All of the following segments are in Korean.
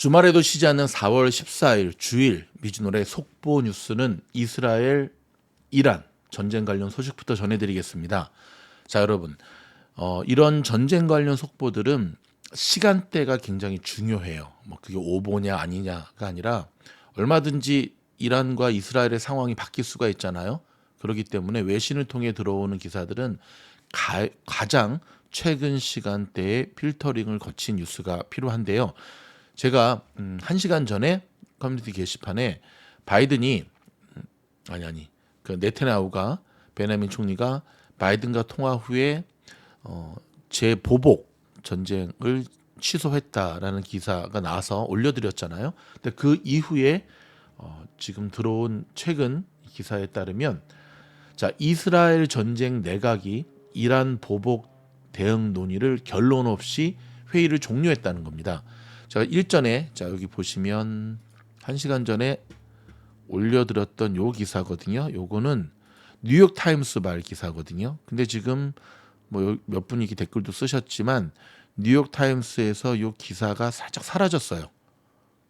주말에도 쉬지 않는 4월 14일 주일 미주노래 속보 뉴스는 이스라엘, 이란 전쟁 관련 소식부터 전해드리겠습니다. 자, 여러분, 이런 전쟁 관련 속보들은 시간대가 굉장히 중요해요. 뭐 그게 오보냐 아니냐가 아니라 얼마든지 이란과 이스라엘의 상황이 바뀔 수가 있잖아요. 그렇기 때문에 외신을 통해 들어오는 기사들은 가장 최근 시간대에 필터링을 거친 뉴스가 필요한데요. 제가 1시간 전에 커뮤니티 게시판에 바이든이 그 네타냐후가 베냐민 총리가 바이든과 통화 후에 재보복 전쟁을 취소했다라는 기사가 나와서 올려드렸잖아요. 근데 그 이후에 지금 들어온 최근 기사에 따르면 자, 이스라엘 전쟁 내각이 이란 보복 대응 논의를 결론 없이 회의를 종료했다는 겁니다. 제가 일전에 여기 보시면 1시간 전에 올려드렸던 요 기사거든요. 요거는 뉴욕 타임스 발 기사거든요. 근데 지금 뭐 몇 분이 댓글도 쓰셨지만 뉴욕 타임스에서 요 기사가 살짝 사라졌어요.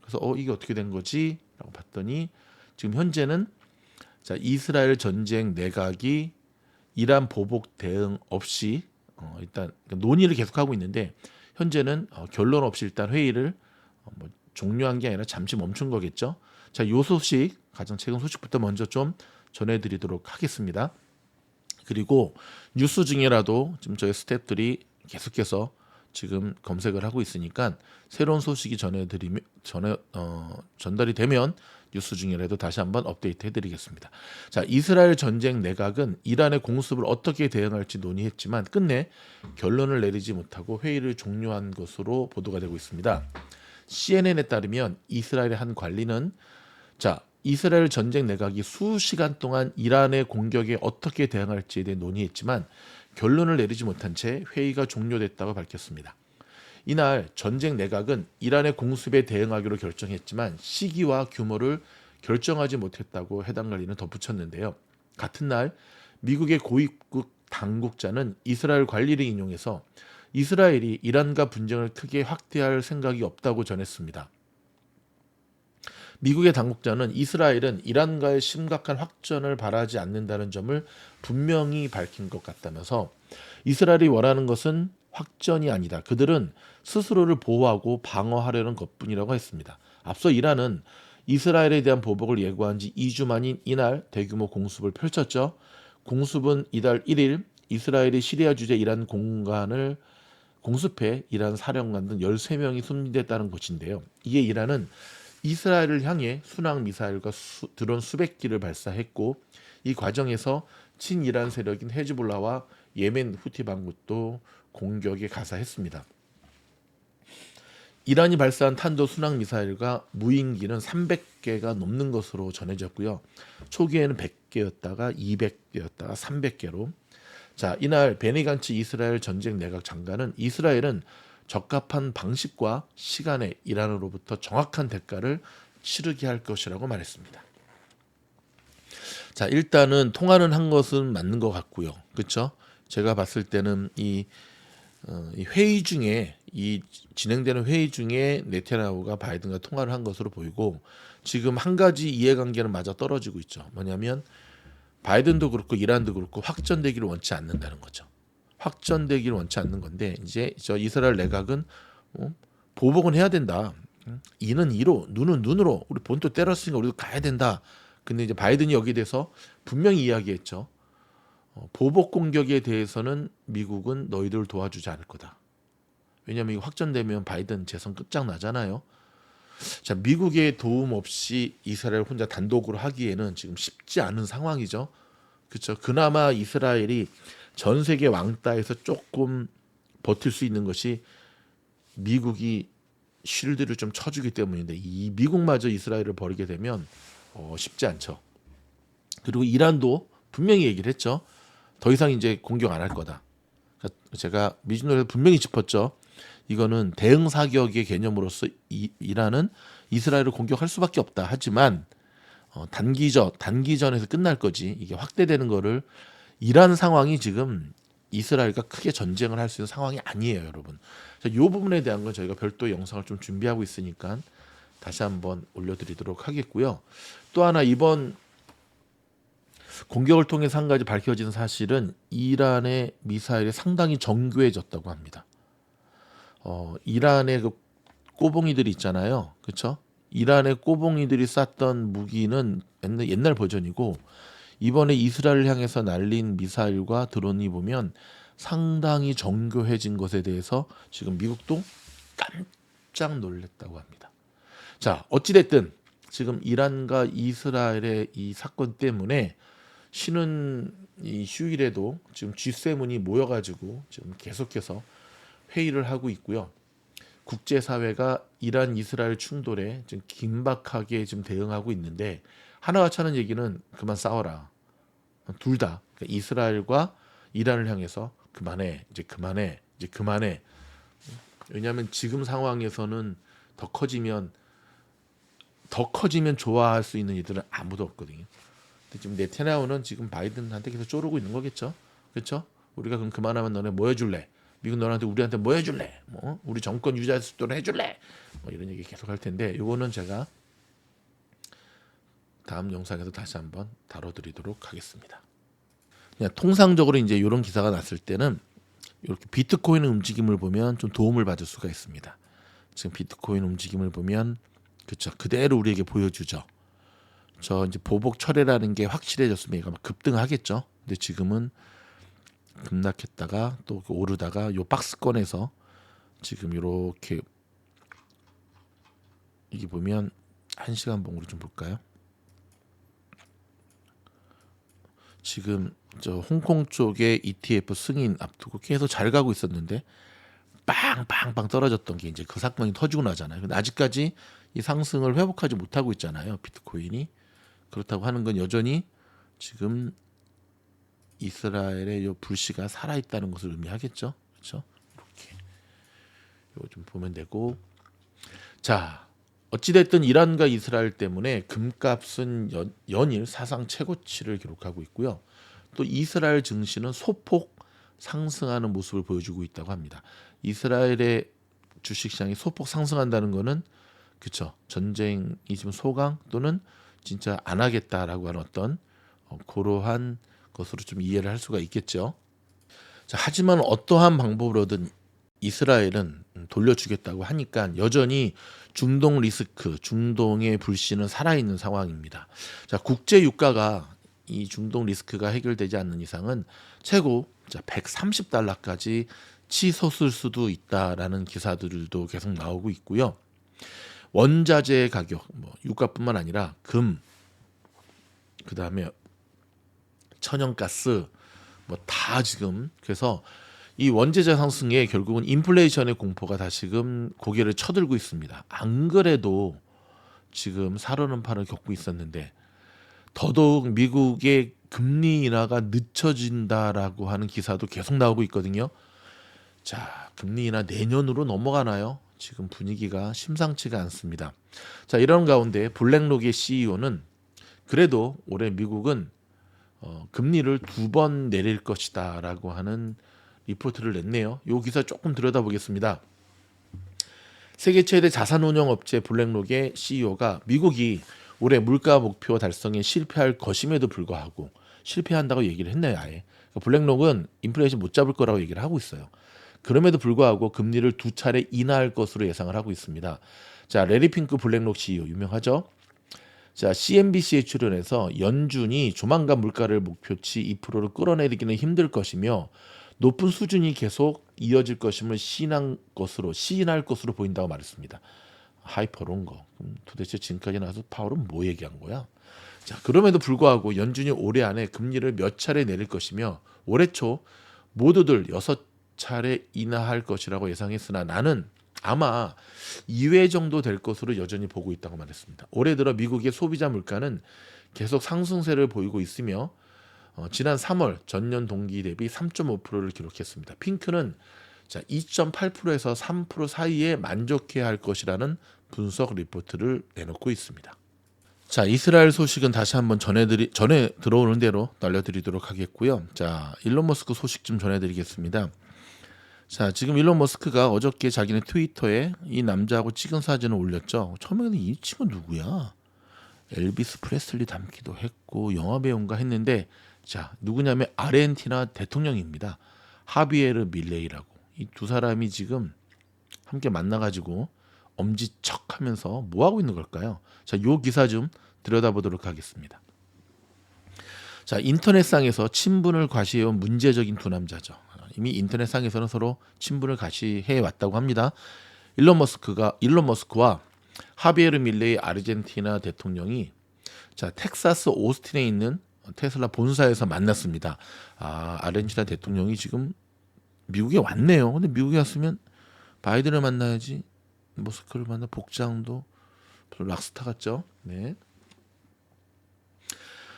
그래서 이게 어떻게 된 거지? 라고 봤더니 지금 현재는 자, 이스라엘 전쟁 내각이 이란 보복 대응 없이 일단 논의를 계속하고 있는데 현재는 결론 없이 일단 회의를 뭐 종료한 게 아니라 잠시 멈춘 거겠죠. 자, 요 소식 가장 최근 소식부터 먼저 좀 전해드리도록 하겠습니다. 그리고 뉴스 중에라도 지금 저희 스태프들이 계속해서 지금 검색을 하고 있으니까 새로운 소식이 전달이 되면 뉴스 중이라도 다시 한번 업데이트 해드리겠습니다. 자, 이스라엘 전쟁 내각은 이란의 공습을 어떻게 대응할지 논의했지만 끝내 결론을 내리지 못하고 회의를 종료한 것으로 보도가 되고 있습니다. CNN에 따르면 이스라엘의 한 관리는 자, 이스라엘 전쟁 내각이 수시간 동안 이란의 공격에 어떻게 대응할지에 대해 논의했지만 결론을 내리지 못한 채 회의가 종료됐다고 밝혔습니다. 이날 전쟁 내각은 이란의 공습에 대응하기로 결정했지만 시기와 규모를 결정하지 못했다고 해당 관리는 덧붙였는데요. 같은 날 미국의 고위급 당국자는 이스라엘 관리를 인용해서 이스라엘이 이란과 분쟁을 크게 확대할 생각이 없다고 전했습니다. 미국의 당국자는 이스라엘은 이란과의 심각한 확전을 바라지 않는다는 점을 분명히 밝힌 것 같다면서 이스라엘이 원하는 것은 확전이 아니다. 그들은 스스로를 보호하고 방어하려는 것뿐이라고 했습니다. 앞서 이란은 이스라엘에 대한 보복을 예고한 지 2주 만인 이날 대규모 공습을 펼쳤죠. 공습은 이달 1일 이스라엘이 시리아 주재 이란 공간을 공습해 이란 사령관 등 13명이 숨진됐다는 것인데요. 이에 이란은 이스라엘을 향해 순항 미사일과 드론 수백 기를 발사했고 이 과정에서 친이란 세력인 헤즈볼라와 예멘 후티 반군도 공격에 가사했습니다. 이란이 발사한 탄도 순항 미사일과 무인기는 300개가 넘는 것으로 전해졌고요. 초기에는 100개였다가 200개였다가 300개로 자, 이날 베니 간츠 이스라엘 전쟁 내각 장관은 이스라엘은 적합한 방식과 시간에 이란으로부터 정확한 대가를 치르게 할 것이라고 말했습니다. 자, 일단은 통화는 한 것은 맞는 것 같고요. 그렇죠? 제가 봤을 때는 이 회의 중에 진행되는 회의 중에 네타냐후가 바이든과 통화를 한 것으로 보이고 지금 한 가지 이해관계는 맞아 떨어지고 있죠. 뭐냐면 바이든도 그렇고 이란도 그렇고 확전되기를 원치 않는다는 거죠. 확전되기를 원치 않는 건데 이제 저 이스라엘 내각은 보복은 해야 된다. 이는 이로 눈은 눈으로 우리 본토 때렸으니까 우리도 가야 된다. 근데 이제 바이든이 여기에 대해서 분명히 이야기했죠. 보복 공격에 대해서는 미국은 너희들을 도와주지 않을 거다. 왜냐하면 이거 확전되면 바이든 재선 끝장나잖아요. 자, 미국의 도움 없이 이스라엘 혼자 단독으로 하기에는 지금 쉽지 않은 상황이죠. 그렇죠. 그나마 이스라엘이 전 세계 왕따에서 조금 버틸 수 있는 것이 미국이 쉴드를 좀 쳐주기 때문인데 이 미국마저 이스라엘을 버리게 되면 쉽지 않죠. 그리고 이란도 분명히 얘기를 했죠. 더 이상 이제 공격 안 할 거다. 제가 미주노에서 분명히 짚었죠. 이거는 대응 사격의 개념으로서 이란은 이스라엘을 공격할 수밖에 없다. 하지만 단기전에서 끝날 거지. 이게 확대되는 거를 이란 상황이 지금 이스라엘과 크게 전쟁을 할 수 있는 상황이 아니에요, 여러분. 이 부분에 대한 건 저희가 별도 영상을 좀 준비하고 있으니까 다시 한번 올려드리도록 하겠고요. 또 하나 이번 공격을 통해서 한 가지 밝혀진 사실은 이란의 미사일이 상당히 정교해졌다고 합니다. 이란의 그 꼬봉이들이 있잖아요, 그렇죠? 이란의 꼬봉이들이 쐈던 무기는 옛날 버전이고 이번에 이스라엘을 향해서 날린 미사일과 드론이 보면 상당히 정교해진 것에 대해서 지금 미국도 깜짝 놀랐다고 합니다. 자, 어찌됐든 지금 이란과 이스라엘의 이 사건 때문에 쉬는 이 휴일에도 지금 G7이 모여가지고 지금 계속해서 회의를 하고 있고요. 국제사회가 이란 이스라엘 충돌에 지금 긴박하게 지금 대응하고 있는데 하나가 차는 얘기는 그만 싸워라. 둘 다 그러니까 이스라엘과 이란을 향해서 그만해. 왜냐하면 지금 상황에서는 더 커지면 좋아할 수 있는 이들은 아무도 없거든요. 근데 지금 네타냐후는 지금 바이든한테 계속 쪼르고 있는 거겠죠. 그렇죠? 우리가 그럼 그만하면 너네 뭐 해줄래? 미국 너한테 우리한테 뭐 해줄래? 뭐 우리 정권 유지할 수 있도록 해줄래? 뭐 이런 얘기 계속 할 텐데 이거는 제가 다음 영상에서 다시 한번 다뤄드리도록 하겠습니다. 그냥 통상적으로 이제 이런 기사가 났을 때는 이렇게 비트코인 움직임을 보면 좀 도움을 받을 수가 있습니다. 지금 비트코인 움직임을 보면 그렇죠, 그대로 우리에게 보여주죠. 저 이제 보복 철회라는 게 확실해졌으면 얘가 막 급등하겠죠. 근데 지금은 급락했다가 또 오르다가 요 박스권에서 지금 이렇게 이게 보면 1시간 봉으로 좀 볼까요? 지금 저 홍콩 쪽에 ETF 승인 앞두고 계속 잘 가고 있었는데 빵빵빵 떨어졌던 게 이제 그 사건이 터지고 나잖아요. 근데 아직까지 이 상승을 회복하지 못하고 있잖아요, 비트코인이. 그렇다고 하는 건 여전히 지금 이스라엘의 요 불씨가 살아 있다는 것을 의미하겠죠. 그렇죠? 이렇게 이거 좀 보면 되고. 자, 어찌됐든 이란과 이스라엘 때문에 금값은 연일 사상 최고치를 기록하고 있고요. 또 이스라엘 증시는 소폭 상승하는 모습을 보여주고 있다고 합니다. 이스라엘의 주식시장이 소폭 상승한다는 것은 그렇죠, 전쟁이 지금 소강 또는 진짜 안 하겠다라고 하는 어떤 그러한 것으로 좀 이해를 할 수가 있겠죠. 자, 하지만 어떠한 방법으로든 이스라엘은 돌려주겠다고 하니까 여전히 중동 리스크, 중동의 불씨는 살아있는 상황입니다. 자, 국제 유가가 이 중동 리스크가 해결되지 않는 이상은 최고 130달러까지 치솟을 수도 있다라는 기사들도 계속 나오고 있고요. 원자재 가격, 뭐 유가뿐만 아니라 금, 그다음에 천연가스, 뭐 다 지금 그래서 이 원재재 상승에 결국은 인플레이션의 공포가 다시금 고개를 쳐들고 있습니다. 안 그래도 지금 살오는 판을 겪고 있었는데 더더욱 미국의 금리 인하가 늦춰진다라고 하는 기사도 계속 나오고 있거든요. 자, 금리 인하 내년으로 넘어가나요? 지금 분위기가 심상치가 않습니다. 자, 이런 가운데 블랙록의 CEO는 그래도 올해 미국은 금리를 2번 내릴 것이다라고 하는 리포트를 냈네요. 이 기사 조금 들여다보겠습니다. 세계 최대 자산운용업체 블랙록의 CEO가 미국이 올해 물가 목표 달성에 실패할 것임에도 불구하고 실패한다고 얘기를 했네요, 아예. 블랙록은 인플레이션 못 잡을 거라고 얘기를 하고 있어요. 그럼에도 불구하고 금리를 2차례 인하할 것으로 예상을 하고 있습니다. 자, 레리 핑크 블랙록 CEO 유명하죠? 자, CNBC에 출연해서 연준이 조만간 물가를 목표치 2%로 끌어내리기는 힘들 것이며 높은 수준이 계속 이어질 것임을 시인할 것으로 보인다고 말했습니다. 하이퍼론 거. 도대체 지금까지 나와서 파월은 뭐 얘기한 거야? 자, 그럼에도 불구하고 연준이 올해 안에 금리를 몇 차례 내릴 것이며 올해 초 모두들 6차례 인하할 것이라고 예상했으나 나는 아마 2회 정도 될 것으로 여전히 보고 있다고 말했습니다. 올해 들어 미국의 소비자 물가는 계속 상승세를 보이고 있으며 지난 3월 전년 동기 대비 3.5%를 기록했습니다. 핑크는 2.8%에서 3% 사이에 만족해야 할 것이라는 분석 리포트를 내놓고 있습니다. 자, 이스라엘 소식은 다시 한번 전에 들어오는 대로 날려드리도록 하겠고요. 자, 일론 머스크 소식 좀 전해드리겠습니다. 자, 지금 일론 머스크가 어저께 자기네 트위터에 이 남자하고 찍은 사진을 올렸죠. 처음에는 이 친구 누구야? 엘비스 프레슬리 닮기도 했고 영화 배우인가 했는데, 자, 누구냐면 아르헨티나 대통령입니다. 하비에르 밀레이라고. 이 두 사람이 지금 함께 만나가지고 엄지척하면서 뭐 하고 있는 걸까요? 자, 요 기사 좀 들여다보도록 하겠습니다. 자, 인터넷상에서 친분을 과시해온 문제적인 두 남자죠. 이미 인터넷상에서는 서로 친분을 과시해 왔다고 합니다. 일론 머스크와 하비에르 밀레이 아르헨티나 대통령이 자, 텍사스 오스틴에 있는 테슬라 본사에서 만났습니다. 아르헨티나 대통령이 지금 미국에 왔네요. 근데 미국에 왔으면 바이든을 만나야지. 머스크를 만나. 복장도 락스타 같죠. 네.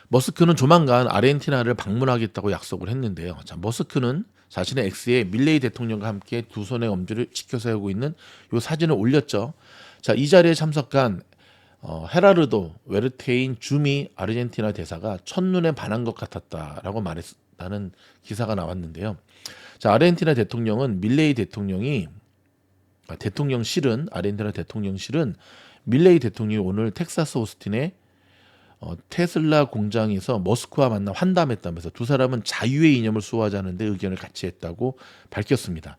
머스크는 조만간 아르헨티나를 방문하겠다고 약속을 했는데요. 자, 머스크는 자신의 X에 밀레이 대통령과 함께 두 손의 엄지를 지켜 세우고 있는 이 사진을 올렸죠. 자, 이 자리에 참석한 헤라르도 웨르테인 주미 아르헨티나 대사가 첫눈에 반한 것 같았다라고 말했다는 기사가 나왔는데요. 자, 아르헨티나 대통령은 밀레이 대통령이 아르헨티나 대통령실은 밀레이 대통령이 오늘 텍사스 오스틴에 테슬라 공장에서 머스크와 만나 환담했다면서 두 사람은 자유의 이념을 수호하자는데 의견을 같이 했다고 밝혔습니다.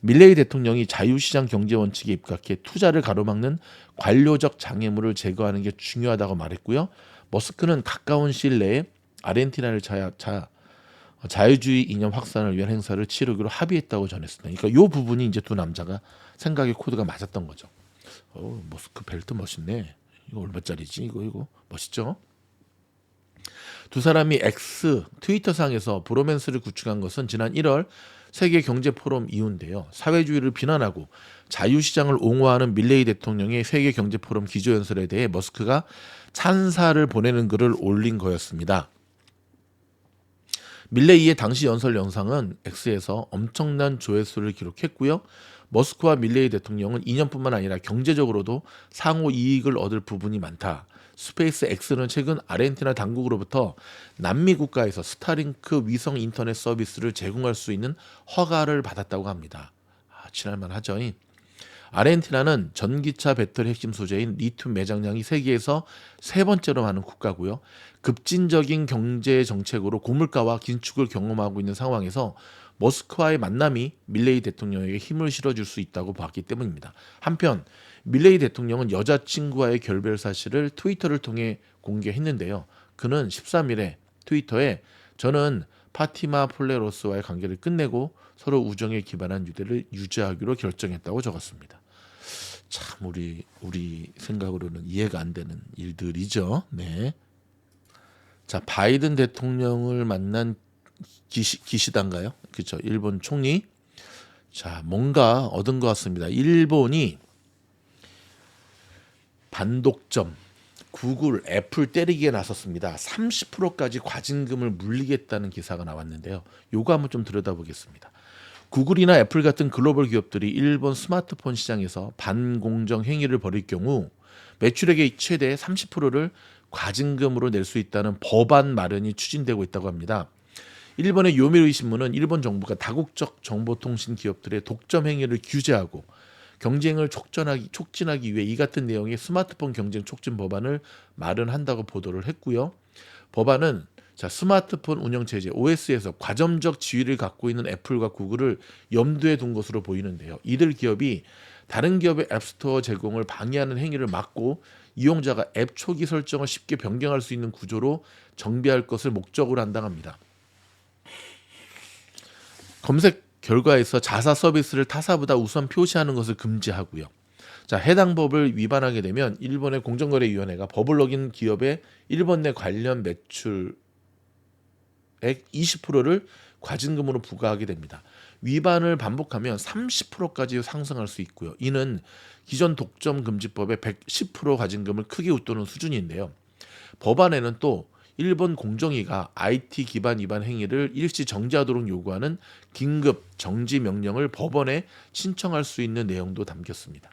밀레이 대통령이 자유시장 경제 원칙에 입각해 투자를 가로막는 관료적 장애물을 제거하는 게 중요하다고 말했고요. 머스크는 가까운 시일 내에 아르헨티나를 자유주의 이념 확산을 위한 행사를 치르기로 합의했다고 전했습니다. 그러니까 이 부분이 이제 두 남자가 생각의 코드가 맞았던 거죠. 머스크 벨트 멋있네. 이거 얼마짜리지? 이거 멋있죠? 두 사람이 X 트위터상에서 브로맨스를 구축한 것은 지난 1월 세계 경제 포럼 이후인데요. 사회주의를 비난하고 자유시장을 옹호하는 밀레이 대통령의 세계 경제 포럼 기조연설에 대해 머스크가 찬사를 보내는 글을 올린 거였습니다. 밀레이의 당시 연설 영상은 X에서 엄청난 조회수를 기록했고요. 머스크와 밀레이 대통령은 이념뿐만 아니라 경제적으로도 상호 이익을 얻을 부분이 많다. 스페이스 X는 최근 아르헨티나 당국으로부터 남미 국가에서 스타링크 위성 인터넷 서비스를 제공할 수 있는 허가를 받았다고 합니다. 지날만 하죠. 아르헨티나는 전기차 배터리 핵심 소재인 리튬 매장량이 세계에서 세 번째로 많은 국가고요. 급진적인 경제 정책으로 고물가와 긴축을 경험하고 있는 상황에서 머스크와의 만남이 밀레이 대통령에게 힘을 실어줄 수 있다고 봤기 때문입니다. 한편 밀레이 대통령은 여자친구와의 결별 사실을 트위터를 통해 공개했는데요. 그는 13일에 트위터에 저는 파티마 폴레로스와의 관계를 끝내고 서로 우정에 기반한 유대를 유지하기로 결정했다고 적었습니다. 참 우리 생각으로는 이해가 안 되는 일들이죠. 네. 자, 바이든 대통령을 만난 기시다인가요? 그렇죠. 일본 총리. 자, 뭔가 얻은 것 같습니다. 일본이 반독점, 구글, 애플 때리기에 나섰습니다. 30%까지 과징금을 물리겠다는 기사가 나왔는데요. 요거 한번 좀 들여다보겠습니다. 구글이나 애플 같은 글로벌 기업들이 일본 스마트폰 시장에서 반공정 행위를 벌일 경우 매출액의 최대 30%를 과징금으로 낼 수 있다는 법안 마련이 추진되고 있다고 합니다. 일본의 요미우리 신문은 일본 정부가 다국적 정보통신 기업들의 독점 행위를 규제하고 경쟁을 촉진하기 위해 이 같은 내용의 스마트폰 경쟁 촉진 법안을 마련한다고 보도를 했고요. 법안은 스마트폰 운영 체제 OS에서 과점적 지위를 갖고 있는 애플과 구글을 염두에 둔 것으로 보이는데요. 이들 기업이 다른 기업의 앱스토어 제공을 방해하는 행위를 막고 이용자가 앱 초기 설정을 쉽게 변경할 수 있는 구조로 정비할 것을 목적으로 한다고 합니다. 검색 결과에서 자사 서비스를 타사보다 우선 표시하는 것을 금지하고요. 자, 해당 법을 위반하게 되면 일본의 공정거래위원회가 법을 어긴 기업의 일본 내 관련 매출액 20%를 과징금으로 부과하게 됩니다. 위반을 반복하면 30%까지 상승할 수 있고요. 이는 기존 독점 금지법의 110% 과징금을 크게 웃도는 수준인데요. 법안에는 또 일본 공정위가 IT 기반 위반 행위를 일시 정지하도록 요구하는 긴급 정지 명령을 법원에 신청할 수 있는 내용도 담겼습니다.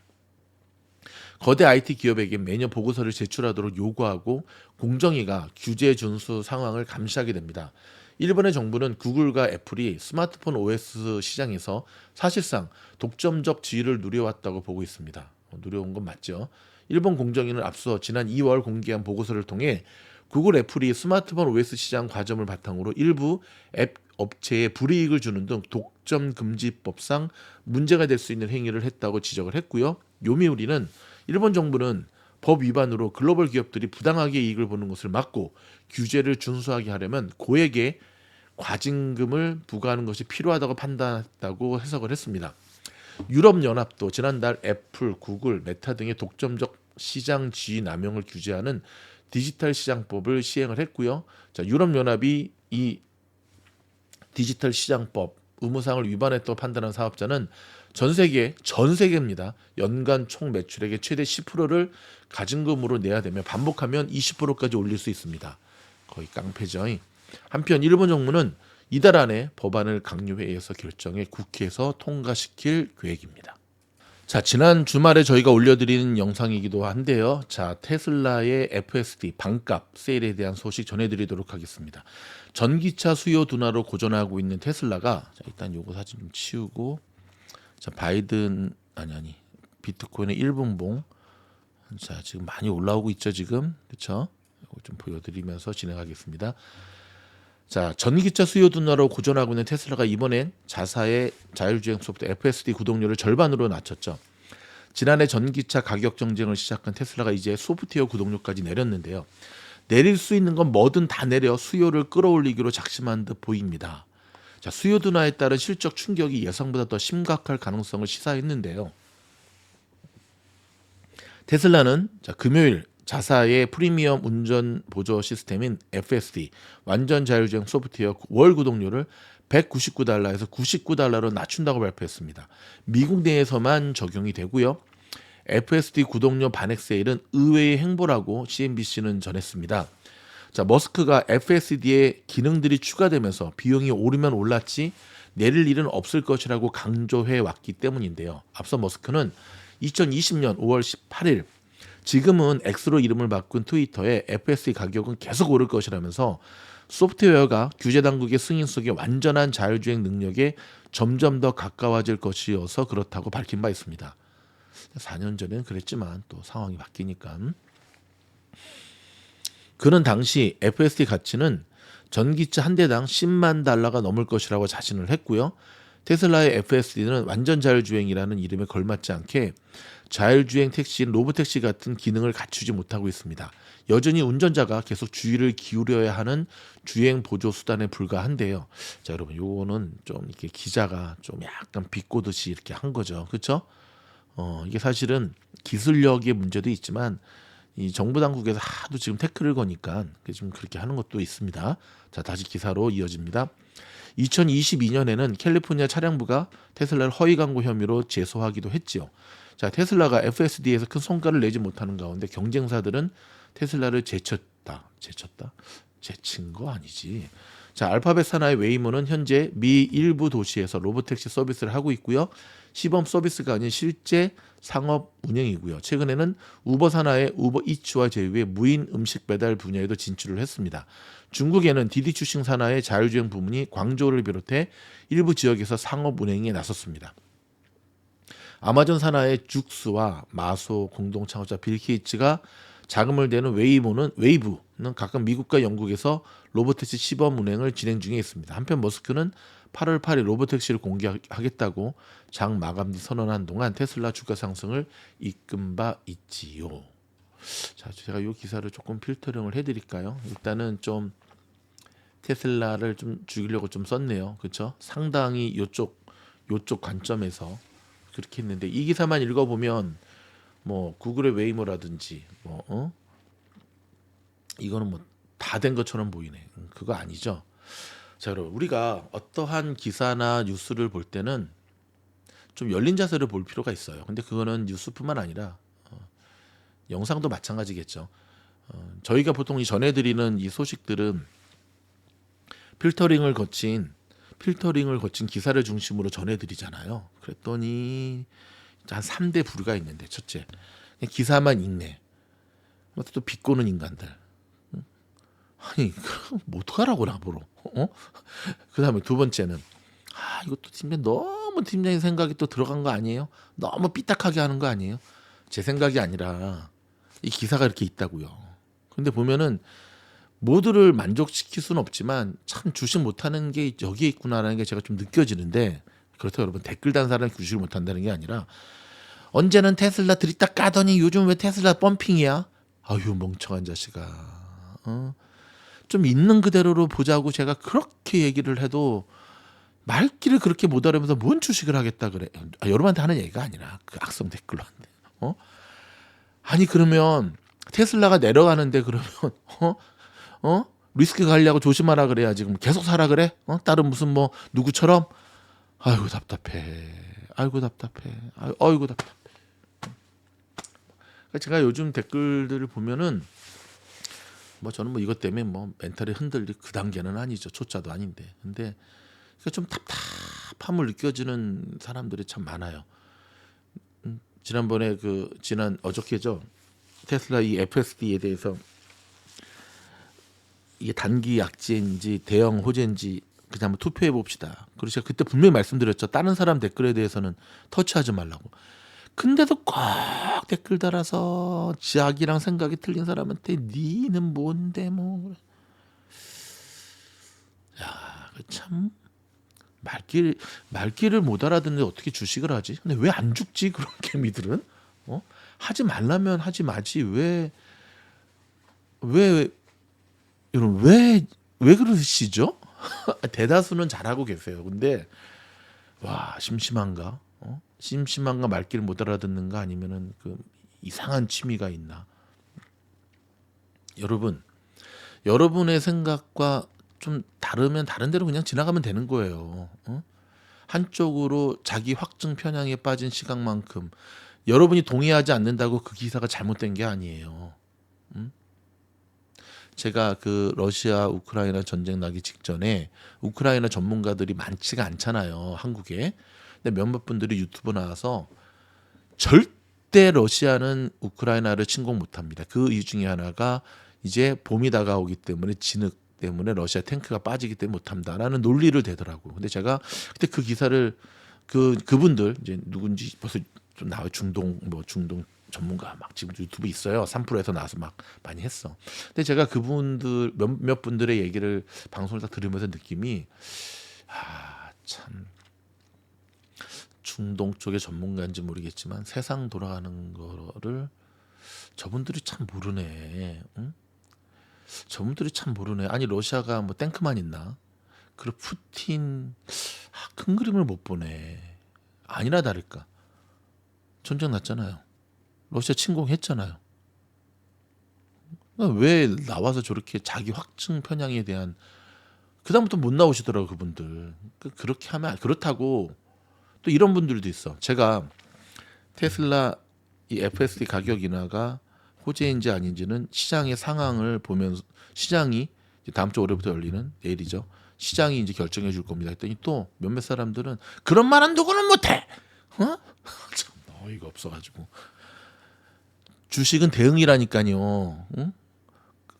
거대 IT 기업에게 매년 보고서를 제출하도록 요구하고 공정위가 규제 준수 상황을 감시하게 됩니다. 일본의 정부는 구글과 애플이 스마트폰 OS 시장에서 사실상 독점적 지위를 누려왔다고 보고 있습니다. 누려온 건 맞죠. 일본 공정위는 앞서 지난 2월 공개한 보고서를 통해 구글, 애플이 스마트폰 OS 시장 과점을 바탕으로 일부 앱 업체에 불이익을 주는 등 독점 금지법상 문제가 될 수 있는 행위를 했다고 지적을 했고요. 요미우리는 일본 정부는 법 위반으로 글로벌 기업들이 부당하게 이익을 보는 것을 막고 규제를 준수하게 하려면 고액의 과징금을 부과하는 것이 필요하다고 판단했다고 해석을 했습니다. 유럽연합도 지난달 애플, 구글, 메타 등의 독점적 시장 지위 남용을 규제하는 디지털 시장법을 시행을 했고요. 자, 유럽연합이 이 디지털 시장법 의무사항을 위반했다고 판단한 사업자는 전 세계입니다. 연간 총 매출액의 최대 10%를 가징금으로 내야 되며 반복하면 20%까지 올릴 수 있습니다. 거의 깡패죠. 한편 일본 정부는 이달 안에 법안을 강요회의에서 결정해 국회에서 통과시킬 계획입니다. 자, 지난 주말에 저희가 올려드리는 영상이기도 한데요. 자, 테슬라의 FSD 반값 세일에 대한 소식 전해드리도록 하겠습니다. 전기차 수요 둔화로 고전하고 있는 테슬라가, 자, 일단 요거 사진 좀 치우고, 자, 바이든 비트코인의 1분봉, 자, 지금 많이 올라오고 있죠, 지금, 그렇죠? 이거 좀 보여드리면서 진행하겠습니다. 자, 전기차 수요 둔화로 고전하고 있는 테슬라가 이번엔 자사의 자율주행 소프트 FSD 구독료를 절반으로 낮췄죠. 지난해 전기차 가격 정쟁을 시작한 테슬라가 이제 소프트웨어 구독료까지 내렸는데요. 내릴 수 있는 건 뭐든 다 내려 수요를 끌어올리기로 작심한 듯 보입니다. 자, 수요 둔화에 따른 실적 충격이 예상보다 더 심각할 가능성을 시사했는데요. 테슬라는 금요일 자사의 프리미엄 운전 보조 시스템인 FSD 완전 자율주행 소프트웨어 월 구독료를 $199에서 $99로 낮춘다고 발표했습니다. 미국 내에서만 적용이 되고요. FSD 구독료 반액 세일은 의외의 행보라고 CNBC는 전했습니다. 자, 머스크가 FSD의 기능들이 추가되면서 비용이 오르면 올랐지 내릴 일은 없을 것이라고 강조해 왔기 때문인데요. 앞서 머스크는 2020년 5월 18일 지금은 X로 이름을 바꾼 트위터에 FSD 가격은 계속 오를 것이라면서 소프트웨어가 규제 당국의 승인 속에 완전한 자율주행 능력에 점점 더 가까워질 것이어서 그렇다고 밝힌 바 있습니다. 4년 전에는 그랬지만 또 상황이 바뀌니까. 그는 당시 FSD 가치는 전기차 한 대당 $100,000가 넘을 것이라고 자신을 했고요. 테슬라의 FSD는 완전 자율주행이라는 이름에 걸맞지 않게 자율주행 택시인 로보택시 같은 기능을 갖추지 못하고 있습니다. 여전히 운전자가 계속 주의를 기울여야 하는 주행 보조 수단에 불과한데요. 자, 여러분, 요거는 좀 이렇게 기자가 좀 약간 비꼬듯이 이렇게 한 거죠. 그렇죠? 이게 사실은 기술력의 문제도 있지만 이 정부 당국에서 하도 지금 태클을 거니까 지금 그렇게 하는 것도 있습니다. 자, 다시 기사로 이어집니다. 2022년에는 캘리포니아 차량부가 테슬라를 허위 광고 혐의로 제소하기도 했지요. 자, 테슬라가 FSD에서 큰 성과를 내지 못하는 가운데 경쟁사들은 테슬라를 제친 거 아니지. 자, 알파벳 산하의 웨이모는 현재 미 일부 도시에서 로보택시 서비스를 하고 있고요. 시범 서비스가 아닌 실제 상업 운영이고요. 최근에는 우버 산하의 우버 이츠와 제휴해 무인 음식 배달 분야에도 진출을 했습니다. 중국에는 디디 추싱 산하의 자율주행 부문이 광저우를 비롯해 일부 지역에서 상업 운행에 나섰습니다. 아마존 산하의 죽스와 마소 공동 창업자 빌 게이츠가 자금을 대는 웨이브는 각각 미국과 영국에서 로보택시 시범 운행을 진행 중에 있습니다. 한편 머스크는 8월 8일 로보택시를 공개하겠다고 장 마감 뒤 선언한 동안 테슬라 주가 상승을 이끈 바 있지요. 자, 제가 이 기사를 조금 필터링을 해드릴까요? 일단은 좀 테슬라를 좀 죽이려고 좀 썼네요. 그렇죠? 상당히 요쪽 관점에서 그렇게 했는데 이 기사만 읽어보면 뭐 구글의 웨이모라든지 이거는 뭐 다 된 것처럼 보이네. 그거 아니죠. 자, 여러분, 우리가 어떠한 기사나 뉴스를 볼 때는 좀 열린 자세를 볼 필요가 있어요. 근데 그거는 뉴스뿐만 아니라 영상도 마찬가지겠죠. 저희가 보통 이 전해드리는 이 소식들은 필터링을 거친 기사를 중심으로 전해드리잖아요. 그랬더니 한 3대 부류가 있는데, 첫째, 기사만 읽네. 또 비꼬는 인간들. 아니 그럼 뭐 어떡하라고 나보러. 그다음에 두 번째는 이것도 팀장 너무 팀장의 생각이 또 들어간 거 아니에요? 너무 삐딱하게 하는 거 아니에요? 제 생각이 아니라 이 기사가 이렇게 있다고요. 근데 보면은 모두를 만족시킬 수는 없지만 참 주식 못하는 게 여기에 있구나라는 게 제가 좀 느껴지는데, 그렇다고 여러분 댓글 단 사람이 주식을 못한다는 게 아니라 언제는 테슬라 들이다 까더니 요즘 왜 테슬라 펌핑이야? 아유 멍청한 자식아. 좀 있는 그대로로 보자고 제가 그렇게 얘기를 해도 말귀를 그렇게 못 알아면서 뭔 주식을 하겠다 그래. 여러분한테 하는 얘기가 아니라 그 악성 댓글로 한데. 아니 그러면 테슬라가 내려가는데 그러면 리스크 관리하고 조심하라 그래야 지금 계속 사라 그래? 다른 무슨 뭐 누구처럼? 아이고 답답해. 아이고 답답해. 아이고 답답해. 제가 요즘 댓글들을 보면은 뭐 저는 뭐 이것 때문에 뭐 멘탈이 흔들릴 그 단계는 아니죠. 초짜도 아닌데. 근데 좀 답답함을 느껴지는 사람들이 참 많아요. 지난번에 어저께죠. 테슬라 이 FSD에 대해서 이게 단기 약재인지 대형 호재인지 그냥 한번 투표해 봅시다. 그리고 제가 그때 분명히 말씀드렸죠. 다른 사람 댓글에 대해서는 터치하지 말라고. 근데도 꼭 댓글 달아서 자기랑 생각이 틀린 사람한테 니는 뭔데 뭐. 야, 참 말귀를 못 알아듣는데 어떻게 주식을 하지? 근데 왜 안 죽지 그런 개미들은? 하지 말라면 하지 마지. 여러분 왜 그러시죠? 대다수는 잘하고 계세요. 근데 와 심심한가? 심심한가 말귀를 못 알아듣는가 아니면은 그 이상한 취미가 있나? 여러분의 생각과 좀 다르면 다른 데로 그냥 지나가면 되는 거예요. 한쪽으로 자기 확증 편향에 빠진 시각만큼 여러분이 동의하지 않는다고 그 기사가 잘못된 게 아니에요. 제가 그 러시아 우크라이나 전쟁 나기 직전에 우크라이나 전문가들이 많지가 않잖아요, 한국에. 근데 몇몇 분들이 유튜브 나와서 절대 러시아는 우크라이나를 침공 못합니다. 그 이유 중에 하나가 이제 봄이 다가오기 때문에 진흙 때문에 러시아 탱크가 빠지기 때문에 못한다라는 논리를 대더라고요. 근데 제가 그때 그 기사를 그분들 이제 누군지 벌써 좀 나와 중동 전문가 막 지금 유튜브 있어요. 3%에서 나와서 막 많이 했어. 근데 제가 그분들 몇 분들의 얘기를 방송을 다 들으면서 느낌이 참 중동 쪽의 전문가인지 모르겠지만 세상 돌아가는 거를 저분들이 참 모르네. 응? 저분들이 참 모르네. 아니 러시아가 뭐 탱크만 있나? 그리고 푸틴 큰 그림을 못 보네. 아니나 다를까 전쟁 났잖아요. 러시아 침공했잖아요. 왜 나와서 저렇게 자기 확증 편향에 대한 그다음부터 못 나오시더라고 그분들. 그렇게 하면 그렇다고 또 이런 분들도 있어. 제가 테슬라 이 FSD 가격 인하가 호재인지 아닌지는 시장의 상황을 보면서 시장이 이제 다음 주 월요일부터 열리는 내일이죠. 시장이 이제 결정해 줄 겁니다. 했더니 또 몇몇 사람들은 그런 말은 누구는 못해. 참 어이가 없어가지고 주식은 대응이라니까요. 응?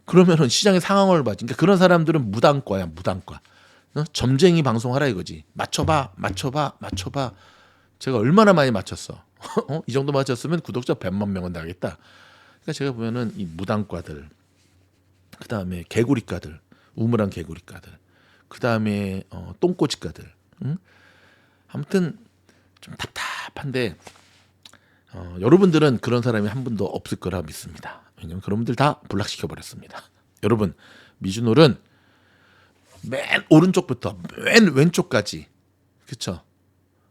그러면은 시장의 상황을 봐지. 그러니까 그런 사람들은 무당과야 무당과. 점쟁이 방송하라 이거지. 맞춰봐. 제가 얼마나 많이 맞췄어. 이 정도 맞췄으면 구독자 100만 명은 나겠다. 그러니까 제가 보면은 이 무당과들, 그 다음에 개구리과들, 우물안 개구리과들, 그 다음에 똥꼬치과들. 아무튼 좀 답답한데 여러분들은 그런 사람이 한 분도 없을 거라 믿습니다. 왜냐면 그런 분들 다 불락시켜 버렸습니다. 여러분 미주놀은 맨 오른쪽부터 맨 왼쪽까지 그렇죠.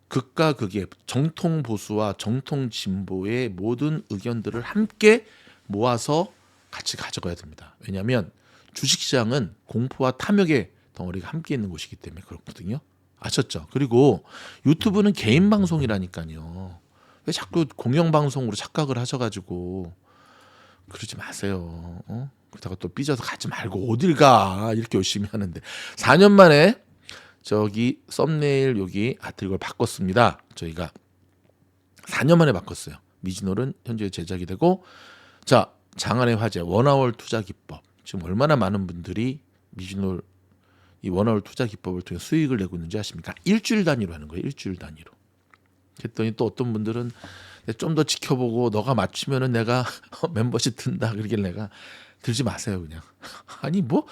극과 극의 정통 보수와 정통 진보의 모든 의견들을 함께 모아서 같이 가져가야 됩니다. 왜냐하면 주식시장은 공포와 탐욕의 덩어리가 함께 있는 곳이기 때문에 그렇거든요. 아셨죠? 그리고 유튜브는 개인 방송이라니까요. 왜 자꾸 공영방송으로 착각을 하셔가지고 그러지 마세요. 그러다가 또 삐져서 가지 말고 어딜 가 이렇게 열심히 하는데 4년 만에 저기 썸네일 여기 아트릭을 바꿨습니다. 저희가 4년 만에 바꿨어요. 미즈놀은 현재 제작이 되고, 자, 장안의 화제 원아월 투자 기법. 지금 얼마나 많은 분들이 미즈놀 이 원아월 투자 기법을 통해 수익을 내고 있는지 아십니까? 일주일 단위로 하는 거예요. 일주일 단위로. 그랬더니 또 어떤 분들은 좀 더 지켜보고 너가 맞추면은 내가 멤버십 든다. 그러길래 내가 들지 마세요 그냥. 아니 뭐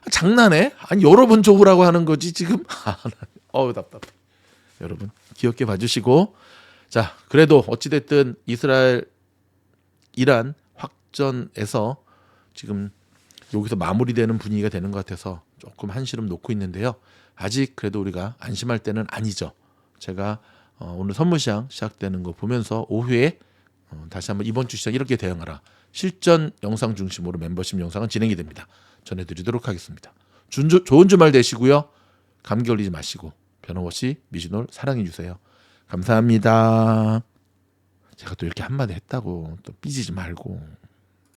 장난해? 아니 여러 번 줘보라고 하는 거지 지금. 답답해. 여러분 귀엽게 봐주시고, 자 그래도 어찌됐든 이스라엘 이란 확전에서 지금 여기서 마무리되는 분위기가 되는 것 같아서 조금 한시름 놓고 있는데요. 아직 그래도 우리가 안심할 때는 아니죠. 제가 오늘 선물시장 시작되는 거 보면서 오후에 다시 한번 이번 주 시장 이렇게 대응하라 실전 영상 중심으로 멤버십 영상은 진행이 됩니다. 전해드리도록 하겠습니다. 좋은 주말 되시고요. 감기 걸리지 마시고 변함없이 미즈놀 사랑해 주세요. 감사합니다. 제가 또 이렇게 한마디 했다고 또 삐지지 말고.